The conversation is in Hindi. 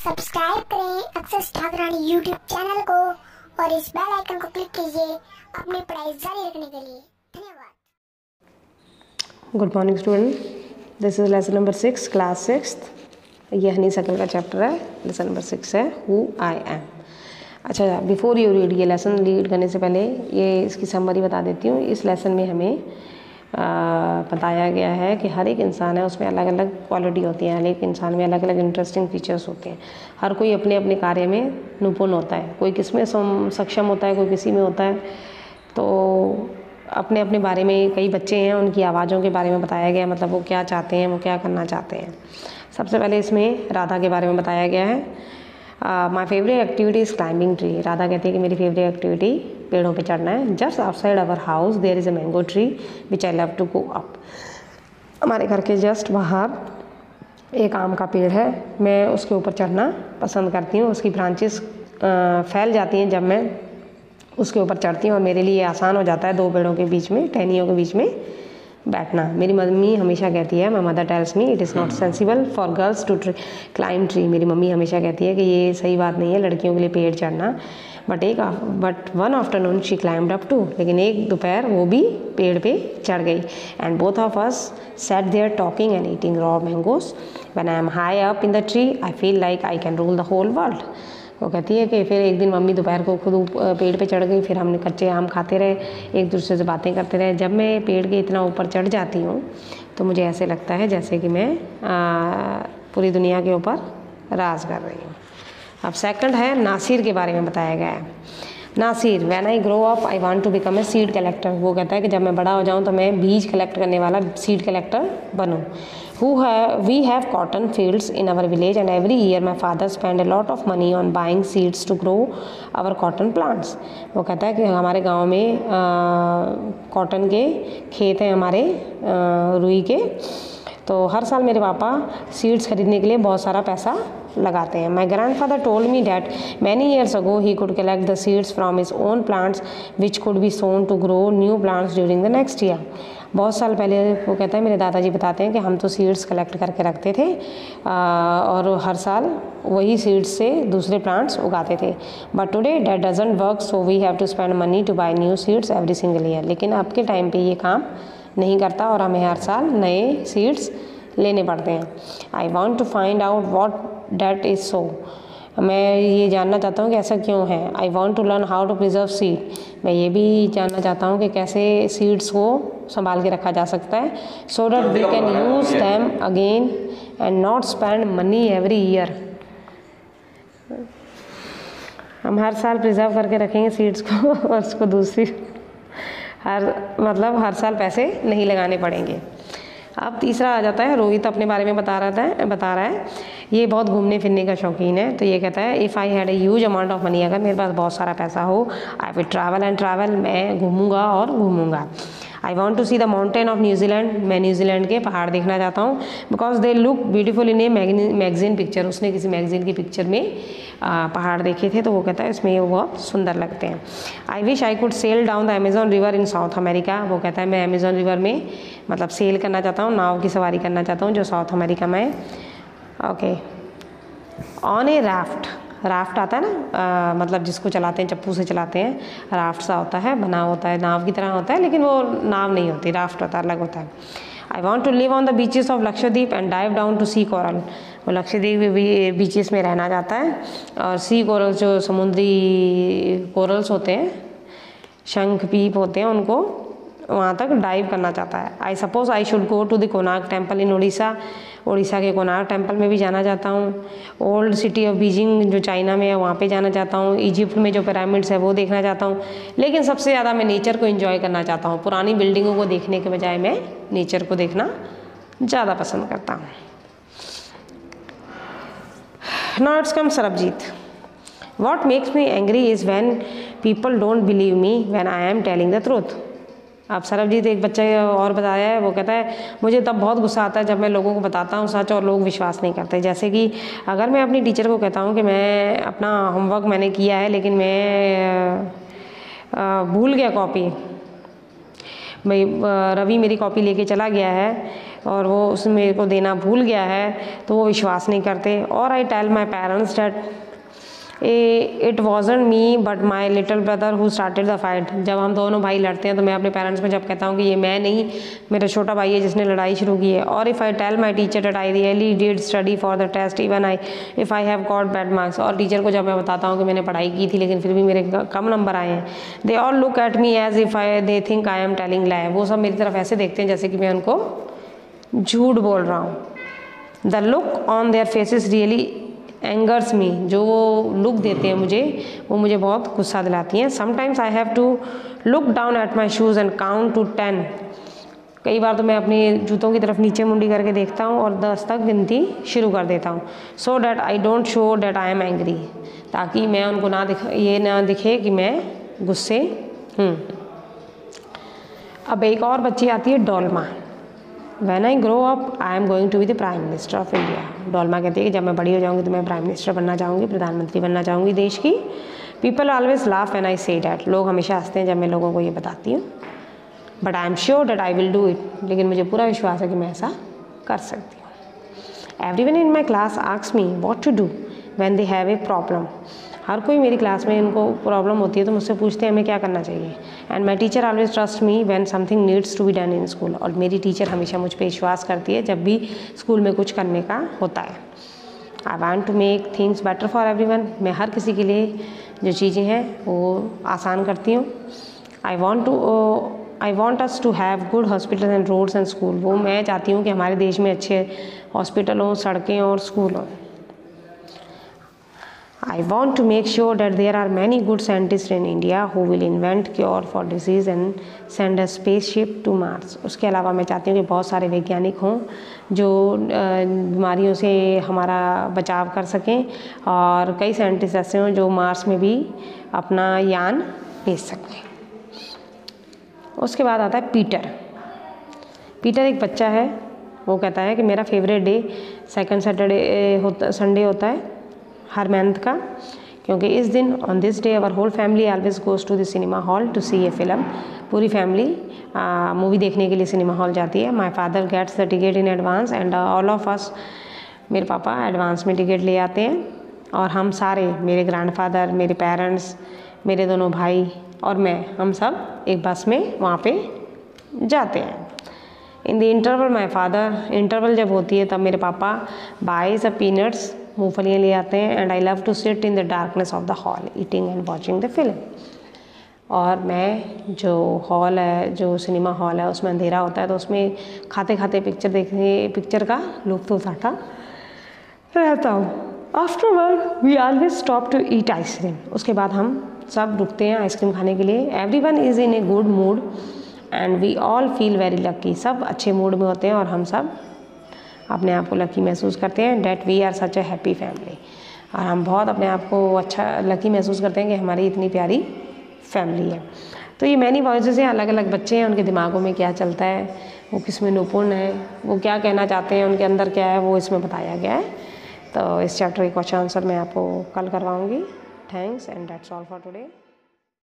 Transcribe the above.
सब्सक्राइब करें अक्षर ठाकुरानी यूट्यूब चैनल को और इस बेल आइकन को क्लिक कीजिए अपनी पढ़ाई जारी रखने के लिए। धन्यवाद। Good morning student, this is lesson number 6 class 6th। ये हनीशक्ल का चैप्टर है, लेसन नंबर 6 है हु आई एम। अच्छा, बिफोर यू रीड, ये लेसन रीड करने से पहले ये इसकी समरी बता देती हूँ। इस लेसन में हमें बताया गया है कि हर एक इंसान है, उसमें अलग अलग क्वालिटी होती है, हर एक इंसान में अलग अलग इंटरेस्टिंग फीचर्स होते हैं। हर कोई अपने अपने कार्य में निपुण होता है, कोई किस में सक्षम होता है, कोई किसी में होता है। तो अपने अपने बारे में कई बच्चे हैं, उनकी आवाज़ों के बारे में बताया गया, मतलब वो क्या चाहते हैं, वो क्या करना चाहते हैं। सबसे पहले इसमें राधा के बारे में बताया गया है। My favourite activity is climbing tree. Radha कहती है कि मेरी फेवरेट एक्टिविटी पेड़ों पे चढ़ना है। Just outside our house there is a mango tree which I love to go up. हमारे घर के जस्ट बाहर एक आम का पेड़ है, मैं उसके ऊपर चढ़ना पसंद करती हूँ। उसकी ब्रांचेस फैल जाती हैं जब मैं उसके ऊपर चढ़ती हूँ और मेरे लिए आसान हो जाता है दो पेड़ों के बीच में, टहनियों के बीच में बैठना। मेरी मम्मी हमेशा कहती है, my mother tells me it is not sensible for girls to climb tree. मेरी मम्मी हमेशा कहती है कि ये सही बात नहीं है लड़कियों के लिए पेड़ चढ़ना। But one afternoon she climbed up too. लेकिन एक दोपहर वो भी पेड़ पे चढ़ गई। And both of us sat there talking and eating raw mangoes. When I am high up in the tree I feel like I can rule the whole world. वो कहती है कि फिर एक दिन मम्मी दोपहर को खुद पेड़ पे चढ़ गई, फिर हमने कच्चे आम खाते रहे, एक दूसरे से बातें करते रहे। जब मैं पेड़ के इतना ऊपर चढ़ जाती हूँ तो मुझे ऐसे लगता है जैसे कि मैं पूरी दुनिया के ऊपर राज कर रही हूँ। अब सेकंड है नासिर के बारे में बताया गया है। Nasir, when I grow up I want to become a seed collector. वो कहता है कि जब मैं बड़ा हो जाऊँ तो मैं बीज कलेक्ट करने वाला सीड कलेक्टर बनूँ। We have cotton fields in our village and every year my father spend a lot of money on buying seeds to grow our cotton plants. वो कहता है कि हमारे गांव में कॉटन के खेत हैं हमारे रुई के, तो हर साल मेरे पापा सीड्स खरीदने के लिए बहुत सारा पैसा लगाते हैं। My grandfather told me that many years ago he could collect the seeds from his own plants which could be sown to grow new plants during the next year. बहुत साल पहले वो कहता है, मेरे दादाजी बताते हैं कि हम तो सीड्स कलेक्ट करके रखते थे और हर साल वही सीड्स से दूसरे प्लांट्स उगाते थे। But today that doesn't work, so we have to spend money to buy new seeds every single year. लेकिन अब के टाइम पे ये काम नहीं करता और हमें हर साल नए सीड्स लेने पड़ते हैं। I want to find out what that is so. मैं ये जानना चाहता हूँ कि ऐसा क्यों है। I want to learn how to preserve seed. मैं ये भी जानना चाहता हूँ कि कैसे सीड्स को संभाल के रखा जा सकता है, so that we can use them again and not spend money every year. हम हर साल प्रिजर्व करके रखेंगे सीड्स को और उसको दूसरी हर साल पैसे नहीं लगाने पड़ेंगे। अब तीसरा आ जाता है, रोहित अपने बारे में बता रहा है। ये बहुत घूमने फिरने का शौकीन है। तो ये कहता है, if I had a huge amount of money, अगर मेरे पास बहुत सारा पैसा हो, I will travel and travel, मैं घूमूंगा और घूमूंगा। I want to see the mountain of New Zealand, मैं न्यूजीलैंड के पहाड़ देखना चाहता हूँ। Because they look beautiful in a magazine picture. उसने किसी मैगजीन की पिक्चर में पहाड़ देखे थे, तो वो कहता है इसमें वो बहुत सुंदर लगते हैं। I wish I could sail down the Amazon river in South America. वो कहता है मैं अमेजॉन रिवर में मतलब सेल करना चाहता हूँ, नाव की सवारी करना चाहता हूँ जो साउथ अमेरिका में है। Okay, on A raft, raft आता है ना, मतलब जिसको चलाते हैं, चप्पू से चलाते हैं, राफ्ट सा होता है, बना होता है, नाव की तरह होता है, लेकिन वो नाव नहीं होती, राफ्ट होता है, अलग होता है। I want to live on the beaches of Lakshadweep and dive down to see coral. वो लक्षद्वीप बीचेस में रहना चाहता है और सी कोरल्स, जो समुद्री कोरल्स होते हैं, शंख पीप होते हैं, उनको वहाँ तक डाइव करना चाहता है। I suppose I should go to the Konark temple in Orissa. Orissa के कोणार्क टेम्पल में भी जाना चाहता हूँ। ओल्ड सिटी ऑफ बीजिंग जो चाइना में है वहाँ पे जाना चाहता हूँ। इजिप्ट में जो पिरामिड्स है वो देखना चाहता हूँ। लेकिन सबसे ज़्यादा मैं नेचर को एंजॉय करना चाहता हूँ। पुरानी बिल्डिंगों को देखने के बजाय मैं नेचर को देखना ज़्यादा पसंद करता हूँ। Now it's come Sarabjit. What makes me angry is when people don't believe me when I am telling the truth. अब सरबजीत एक बच्चा और बताया है, वो कहता है मुझे तब बहुत गुस्सा आता है जब मैं लोगों को बताता हूँ सच और लोग विश्वास नहीं करते। जैसे कि अगर मैं अपनी टीचर को कहता हूँ कि मैं अपना होमवर्क मैंने किया है लेकिन मैं भूल गया कॉपी, भाई रवि मेरी कॉपी लेके चला गया है, और वो उसने मेरे को देना भूल गया है तो वो विश्वास नहीं करते। और I tell my parents that it wasn't me but my little brother who started the fight. जब हम दोनों भाई लड़ते हैं तो मैं अपने पेरेंट्स में जब कहता हूँ कि ये मैं नहीं, मेरा छोटा भाई है जिसने लड़ाई शुरू की है। और if I tell my teacher that I really did study for the test even if I have got bad marks. और टीचर को जब मैं बताता हूँ कि मैंने पढ़ाई की थी लेकिन फिर भी मेरे कम नंबर आए हैं, they all look at me as if they think I am telling lie. वो सब मेरी तरफ ऐसे देखते हैं जैसे कि मैं उनको झूठ बोल रहा हूँ। The look on their faces really angers me. जो वो लुक देते हैं मुझे, वो मुझे बहुत गुस्सा दिलाती हैं। Sometimes I have to look down at my shoes and count to 10। कई बार तो मैं अपने जूतों की तरफ नीचे मुंडी करके देखता हूँ और 10 तक गिनती शुरू कर देता हूँ। So that I don't show that I am angry, ताकि मैं उनको ना दिखे कि मैं गुस्से हूँ। अब एक और बच्ची आती है Dolma. When I grow up, I am going to be the Prime Minister of India। Dolma कहती है कि जब मैं बड़ी हो जाऊँगी तो मैं प्राइम मिनिस्टर बनना चाहूँगी, प्रधानमंत्री बनना चाहूँगी देश की। People always laugh when I say that। लोग हमेशा हंसते हैं जब मैं लोगों को ये बताती हूँ। But I am sure that I will do it। लेकिन मुझे पूरा विश्वास है कि मैं ऐसा कर सकती हूँ। Everyone in my class asks me what to do when they have a problem। हर कोई मेरी क्लास में इनको प्रॉब्लम होती है तो मुझसे पूछते हैं हमें क्या करना चाहिए। And my teacher always trust me when something needs to be done in school. और मेरी टीचर हमेशा मुझ पर विश्वास करती है जब भी स्कूल में कुछ करने का होता है। I want to make things better for everyone. मैं हर किसी के लिए जो चीज़ें हैं वो आसान करती हूँ। I want us to have good hospital and roads and school. वो मैं चाहती हूँ कि हमारे देश में अच्छे हॉस्पिटल हों, सड़कें और स्कूल हों। I want to make sure that there are many good scientists in India who will invent cure for disease and send a spaceship to Mars। उसके अलावा मैं चाहती हूँ कि बहुत सारे वैज्ञानिक हों जो बीमारियों से हमारा बचाव कर सकें और कई साइंटिस्ट ऐसे हों जो मार्स में भी अपना यान भेज सकें। उसके बाद आता है पीटर। पीटर एक बच्चा है। वो कहता है कि मेरा फेवरेट डे सेकंड संडे होता है हर मंथ का, क्योंकि इस दिन on this day our whole family always goes to the cinema hall to see a film. पूरी फैमिली मूवी देखने के लिए सिनेमा हॉल जाती है। My father gets the ticket in advance and all of us. मेरे पापा एडवांस में टिकट ले आते हैं और हम सारे, मेरे ग्रैंडफादर, मेरे पेरेंट्स, मेरे दोनों भाई और मैं, हम सब एक बस में वहाँ पे जाते हैं। In the interval my father, interval जब होती है तब मेरे पापा बाइज अ पीनट्स, मूंगफलियाँ ले आते हैं। And I love to sit in the darkness of the hall eating and watching the film. और मैं जो हॉल है, जो सिनेमा हॉल है, उसमें अंधेरा होता है तो उसमें खाते खाते पिक्चर का लुत्फ़ उठाता रहता हूँ। Afterward we always stop to eat ice cream. उसके बाद हम सब रुकते हैं आइसक्रीम खाने के लिए। Everyone is in a good mood and we all feel very lucky. सब अच्छे मूड में होते हैं और हम सब अपने आप को लकी महसूस करते हैं। That we are such a happy family. और हम बहुत अपने आप को अच्छा लकी महसूस करते हैं कि हमारी इतनी प्यारी फैमिली है। तो ये मैनी वॉइसेस हैं, अलग अलग बच्चे हैं, उनके दिमागों में क्या चलता है, वो किस में निपुण है, वो क्या कहना चाहते हैं, उनके अंदर क्या है, वो इसमें बताया गया है। तो इस चैप्टर के क्वेश्चन आंसर मैं आपको कल करवाऊँगी। Thanks and that's all for today.